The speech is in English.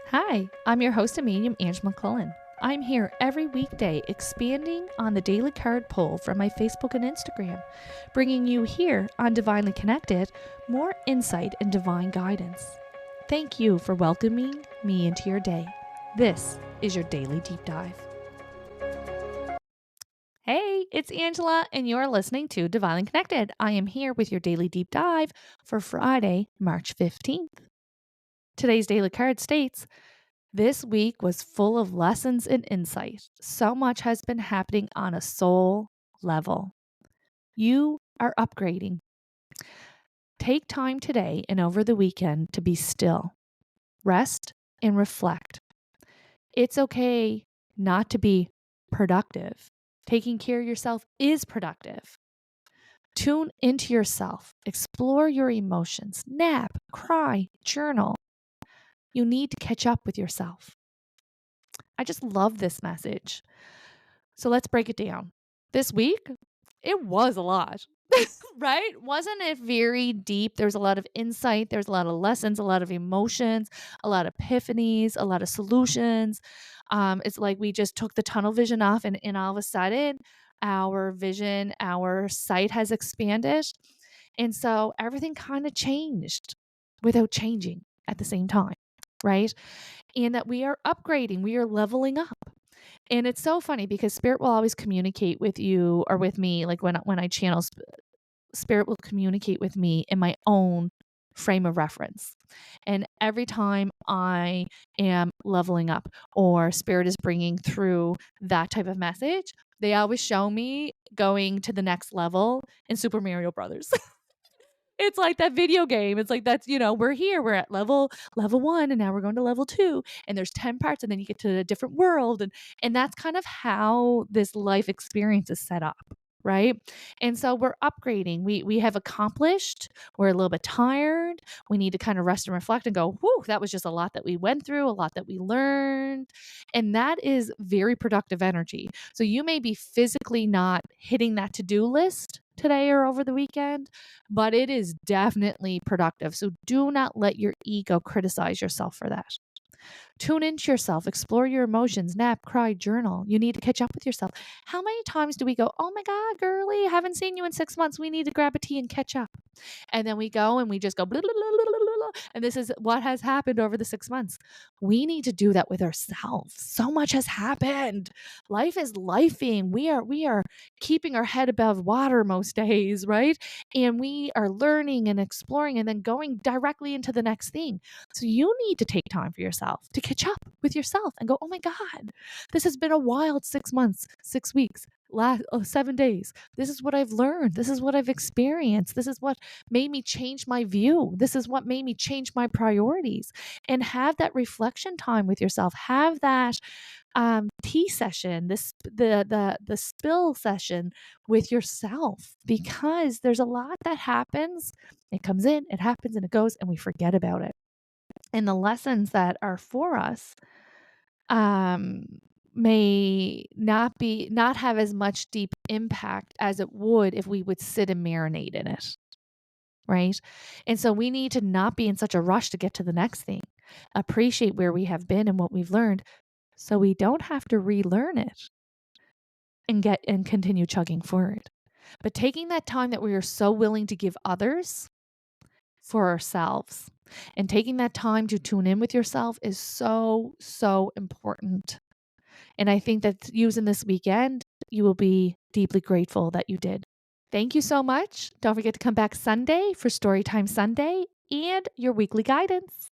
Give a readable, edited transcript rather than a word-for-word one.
Hi, I'm your host and medium, Angela McClellan. I'm here every weekday expanding on the daily card pull from my Facebook and Instagram, bringing you here on Divinely Connected more insight and divine guidance. Thank you for welcoming me into your day. This is your daily deep dive. Hey, it's Angela, and you're listening to Divinely Connected. I am here with your daily deep dive for Friday, March 15th. Today's daily card states, this week was full of lessons and insight. So much has been happening on a soul level. You are upgrading. Take time today and over the weekend to be still, rest, and reflect. It's okay not to be productive. Taking care of yourself is productive. Tune into yourself, explore your emotions, nap, cry, journal. You need to catch up with yourself. I just love this message. So let's break it down. This week, it was a lot, right? Wasn't it very deep? There's a lot of insight, there's a lot of lessons, a lot of emotions, a lot of epiphanies, a lot of solutions. It's like we just took the tunnel vision off, and all of a sudden, our vision, our sight has expanded. And so everything kind of changed without changing at the same time, right? And that we are upgrading, we are leveling up. And it's so funny because spirit will always communicate with you or with me. Like when I channel, spirit will communicate with me in my own frame of reference. And every time I am leveling up or spirit is bringing through that type of message, they always show me going to the next level in Super Mario Brothers. It's like that video game. It's like that's, we're here. We're at level 1 and now we're going to level 2 and there's 10 parts and then you get to a different world and that's kind of how this life experience is set up, right? And so we're upgrading. We have accomplished. We're a little bit tired. We need to kind of rest and reflect and go, "Whew, that was just a lot that we went through, a lot that we learned." And that is very productive energy. So you may be physically not hitting that to-do list today or over the weekend, but it is definitely productive. So do not let your ego criticize yourself for that. Tune into yourself, explore your emotions, nap, cry, journal. You need to catch up with yourself. How many times do we go, "Oh my God, girly, haven't seen you in 6 months. We need to grab a tea and catch up." And then we go and we just go, blah, blah, blah, blah, blah, blah. And this is what has happened over the 6 months. We need to do that with ourselves. So much has happened. Life is lifing. We are keeping our head above water most days, right? And we are learning and exploring and then going directly into the next thing. So you need to take time for yourself to catch up with yourself and go, "Oh my God, this has been a wild 6 months, 6 weeks, last 7 days. This is what I've learned. This is what I've experienced. This is what made me change my view. This is what made me change my priorities." And have that reflection time with yourself. Have that tea session, the spill session with yourself, because there's a lot that happens. It comes in, it happens, and it goes, and we forget about it. And the lessons that are for us um, may not have as much deep impact as it would if we would sit and marinate in it, right? And so we need to not be in such a rush to get to the next thing. Appreciate where we have been and what we've learned so we don't have to relearn it and continue chugging forward. But taking that time that we are so willing to give others for ourselves and taking that time to tune in with yourself is so, so important. And I think that using this weekend, you will be deeply grateful that you did. Thank you so much. Don't forget to come back Sunday for Storytime Sunday and your weekly guidance.